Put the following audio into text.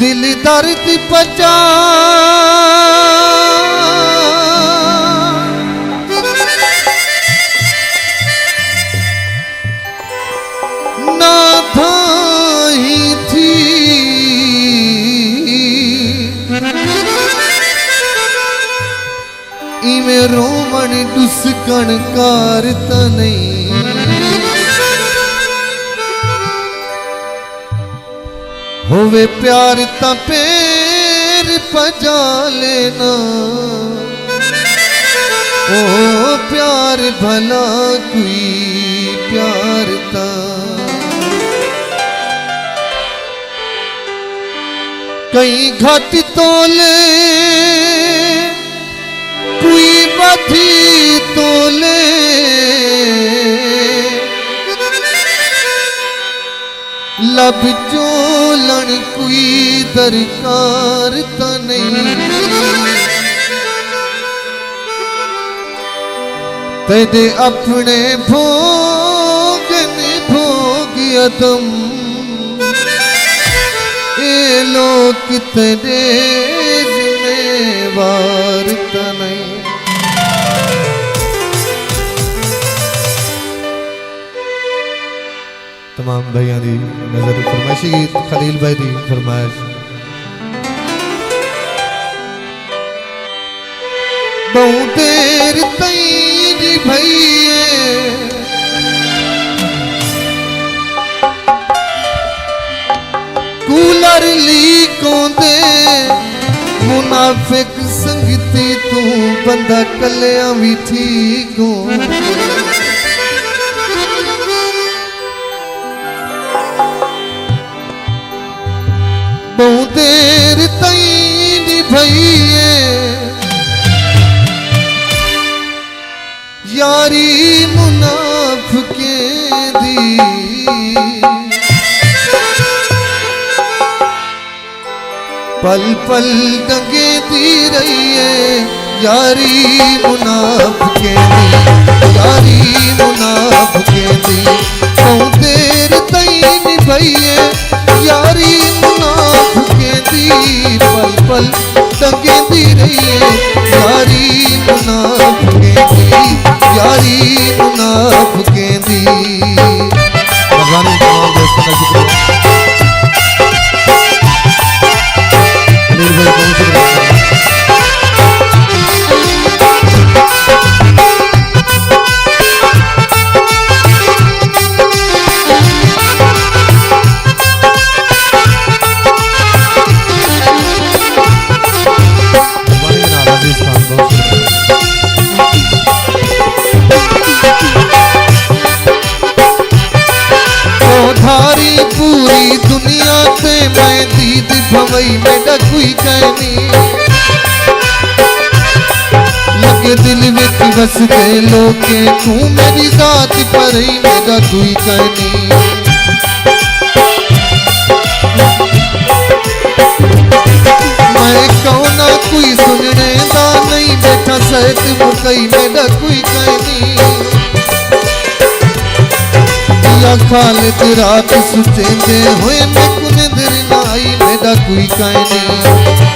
दिल दर्द बचा ना थाही थी इवें रोवण डुसकण कारता नहीं होवे प्यार ता पैर पजा लेना ओ प्यार भला कोई प्यार ता कई घट तोले कोई बधी तोले लब चोलन कोई दरकार ता नहीं तेरे अपने भोगन भोग अदम ए लोग तेरे जिम्मेवार ता नहीं तमाम भाइयों की नजर फरमाइशी गीत खलील भाई की फरमाइश बहु देर तई भैये कूलर लीकों दे मुनाफिक संगती तू बंदा कलिया भी ठीक हो बहु देर तई भैये यारी मुनाफिकें दी पल पल डंगे दी रही है यारी मुनाफिकें दी यारी मुनाफिकें दी बहु देर तई भैये यारी पल पल टंगे दी रही है यारी मुनाफिकें दी यारी मुनाफिकें दी भगवान तमाम दोस्तों का शुक्रिया अनिल भाई बहुत शुक्रिया पूरी दुनिया से मैं दीद भवई मेरा कोई कहनी लगे दिल विच बसते लोके तू मेरी जात पर ही मेरा कोई कहनी मैं कौना कोई सुनने दा नहीं बैठा सहत मुकई मेरा कोई कहनी खालिद रात सुचेंदे हुए मैं कुने दिर नाई मेरा कोई कहनी